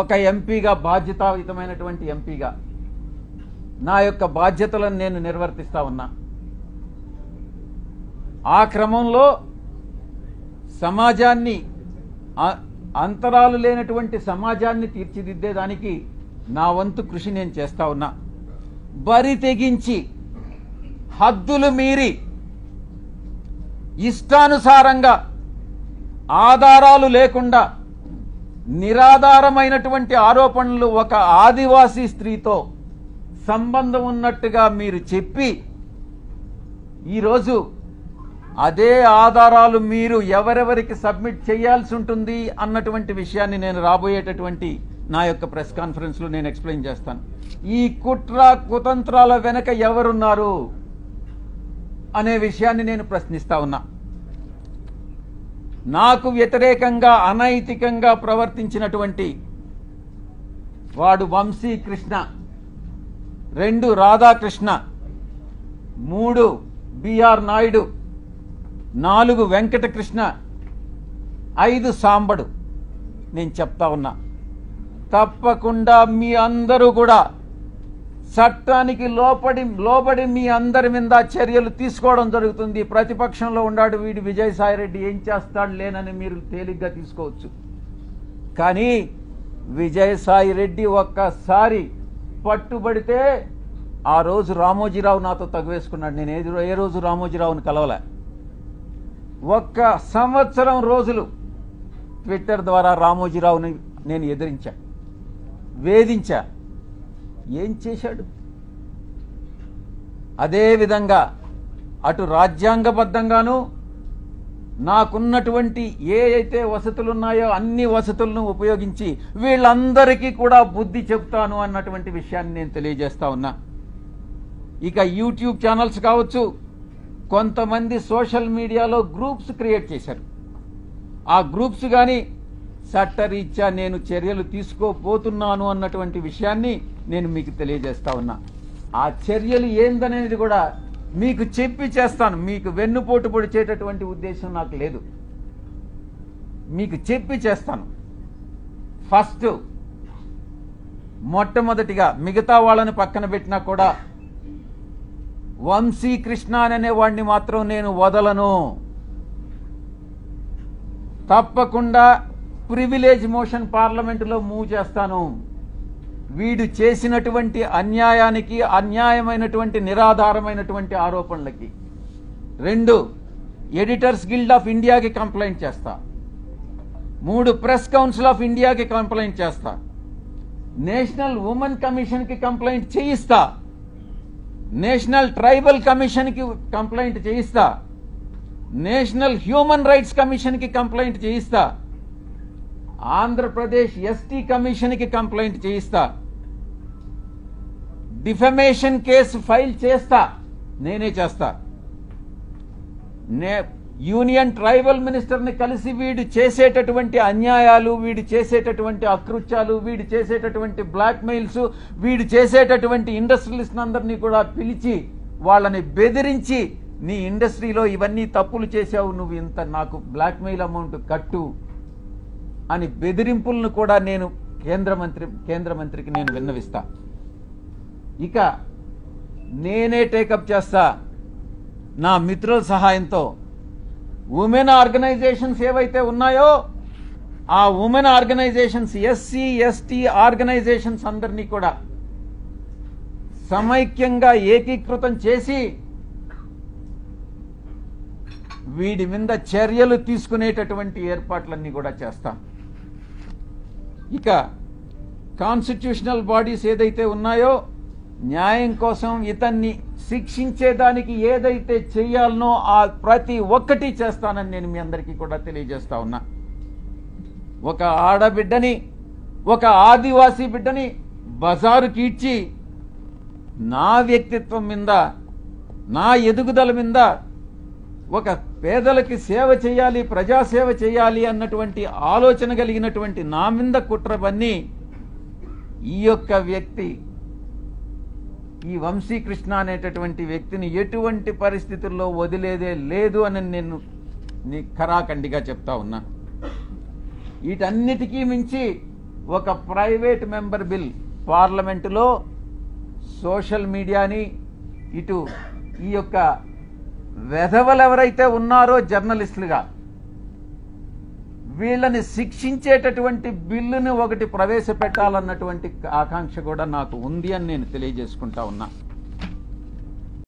ఒక ఎంపీగా, బాధ్యతాయుతమైనటువంటి ఎంపీగా నా యొక్క బాధ్యతలను నేను నిర్వర్తిస్తా ఉన్నా. ఆ క్రమంలో సమాజాన్ని, అంతరాలు లేనటువంటి సమాజాన్ని తీర్చిదిద్దేదానికి నా వంతు కృషి నేను చేస్తా ఉన్నా. బరి తెగించి, హద్దులు మీరి, ఇష్టానుసారంగా, ఆధారాలు లేకుండా నిరాధారమైనటువంటి ఆరోపణలు ఒక ఆదివాసీ స్త్రీతో సంబంధం ఉన్నట్టుగా మీరు చెప్పి, ఈరోజు అదే ఆధారాలు మీరు ఎవరెవరికి సబ్మిట్ చేయాల్సి ఉంటుంది అన్నటువంటి విషయాన్ని నేను రాబోయేటటువంటి నా యొక్క ప్రెస్ కాన్ఫరెన్స్లో నేను ఎక్స్ప్లెయిన్ చేస్తాను. ఈ కుట్ర కుతంత్రాల వెనక ఎవరున్నారు అనే విషయాన్ని నేను ప్రశ్నిస్తా ఉన్నా. నాకు వ్యతిరేకంగా అనైతికంగా ప్రవర్తించినటువంటి వాడు వంశీకృష్ణ, 2 రాధాకృష్ణ, 3 బిఆర్ నాయుడు, 4 వెంకటకృష్ణ, 5 సాంబడు. నేను చెప్తా ఉన్నా, తప్పకుండా మీ అందరూ కూడా చట్టానికి లోబడి మీ అందరి మీద చర్యలు తీసుకోవడం జరుగుతుంది. ప్రతిపక్షంలో ఉన్నాడు వీడు విజయసాయిరెడ్డి, ఏం చేస్తాడు లేనని మీరు తేలిగ్గా తీసుకోవచ్చు. కానీ విజయసాయిరెడ్డి ఒక్కసారి పట్టుబడితే, ఆ రోజు రామోజీరావు నాతో తగువేసుకున్నాడు. నేను ఏ రోజు రామోజీరావుని కలవలే. 1 సంవత్సరం రోజులు ట్విట్టర్ ద్వారా రామోజీరావుని నేను ఎదిరించా, వేధించా. ఏం చేశాడు? అదేవిధంగా అటు రాజ్యాంగబద్ధంగాను నాకున్నటువంటి ఏ అయితే వసతులు ఉన్నాయో అన్ని వసతులను ఉపయోగించి వీళ్ళందరికీ కూడా బుద్ధి చెప్తాను అన్నటువంటి విషయాన్ని నేను తెలియజేస్తా ఉన్నా. ఇక యూట్యూబ్ ఛానల్స్ కావచ్చు, కొంతమంది సోషల్ మీడియాలో గ్రూప్స్ క్రియేట్ చేశారు. ఆ గ్రూప్స్ కానీ చట్టరీత్యా నేను చర్యలు తీసుకోబోతున్నాను అన్నటువంటి విషయాన్ని నేను మీకు తెలియజేస్తా ఉన్నా. ఆ చర్యలు ఏందనేది కూడా మీకు చెప్పి చేస్తాను. మీకు వెన్నుపోటు పొడిచేటటువంటి ఉద్దేశం నాకు లేదు. మీకు చెప్పి చేస్తాను. ఫస్ట్, మొట్టమొదటిగా మిగతా వాళ్ళని పక్కన పెట్టినా కూడా వంశీకృష్ణ అనే వాడిని మాత్రం నేను వదలను. తప్పకుండా ప్రివిలేజ్ మోషన్ పార్లమెంటులో మూవ్ చేస్తాను. వీడు చేసినటువంటి అన్యాయానికి, అన్యాయమైనటువంటి నిరాధారమైనటువంటి ఆరోపణలకి. 2, ఎడిటర్స్ గిల్డ్ ఆఫ్ ఇండియాకి కంప్లైంట్ చేస్తా. 3, ప్రెస్ కౌన్సిల్ ఆఫ్ ఇండియాకి కంప్లైంట్ చేస్తా. నేషనల్ ఉమెన్ కమిషన్కి కంప్లైంట్ చేయిస్తా. నేషనల్ ట్రైబల్ కమిషన్కి కంప్లైంట్ చేయిస్తా. నేషనల్ హ్యూమన్ రైట్స్ కమిషన్కి కంప్లైంట్ చేయిస్తా. ఆంధ్రప్రదేశ్ ఎస్టీ కమిషన్కి కంప్లైంట్ చేయిస్తా. డిఫమేషన్ కేసు ఫైల్ చేస్తా, నేనే చేస్తా. యూనియన్ ట్రైబల్ మినిస్టర్ని కలిసి వీడు చేసేటటువంటి అన్యాయాలు, వీడు చేసేటటువంటి అకృత్యాలు, వీడు చేసేటటువంటి బ్లాక్మెయిల్స్, వీడు చేసేటటువంటి ఇండస్ట్రియలిస్ట్ అందరినీ కూడా పిలిచి వాళ్ళని బెదిరించి, నీ ఇండస్ట్రీలో ఇవన్నీ తప్పులు చేశావు, నువ్వు ఇంత నాకు బ్లాక్మెయిల్ అమౌంట్ కట్టు అని బెదిరింపులను కూడా నేను కేంద్ర మంత్రికి నేను విన్నవిస్తా. ఇక నేనే టేకప్ చేస్తా నా మిత్రుల సహాయంతో. ఉమెన్ ఆర్గనైజేషన్స్ ఏవైతే ఉన్నాయో ఆ women organisations, SC ST organisations అందరినీ కూడా సమైక్యంగా ఏకీకృతం చేసి వీడి మీద చర్యలు తీసుకునేటటువంటి ఏర్పాట్లన్నీ కూడా చేస్తాం. ఇక కాన్స్టిట్యూషనల్ బాడీస్ ఏదైతే ఉన్నాయో న్యాయం కోసం ఇతన్ని శిక్షించేదానికి ఏదైతే చేయాలనో ఆ ప్రతి ఒక్కటి చేస్తానని నేను మీ అందరికీ కూడా తెలియజేస్తా ఉన్నా. ఒక ఆడబిడ్డని, ఒక ఆదివాసీ బిడ్డని బజారుకి ఇచ్చి నా వ్యక్తిత్వం మీద, నా ఎదుగుదల మీద, ఒక పేదలకి సేవ చేయాలి, ప్రజాసేవ చేయాలి అన్నటువంటి ఆలోచన కలిగినటువంటి నా మీద కుట్రవన్నీ ఈ యొక్క వ్యక్తి, ఈ వంశీకృష్ణ అనేటటువంటి వ్యక్తిని ఎటువంటి పరిస్థితుల్లో వదిలేదే లేదు అని నేను ఖరాఖండిగా చెప్తా ఉన్నా. వీటన్నిటికీ మించి ఒక ప్రైవేట్ మెంబర్ బిల్ పార్లమెంటులో సోషల్ మీడియాని ఇటు ఈ యొక్క వెధవలు ఎవరైతే ఉన్నారో జర్నలిస్టులుగా వీళ్ళని శిక్షించేటటువంటి బిల్లుని ఒకటి ప్రవేశపెట్టాలన్నటువంటి ఆకాంక్ష కూడా నాకు ఉంది అని నేను తెలియజేసుకుంటా ఉన్నా.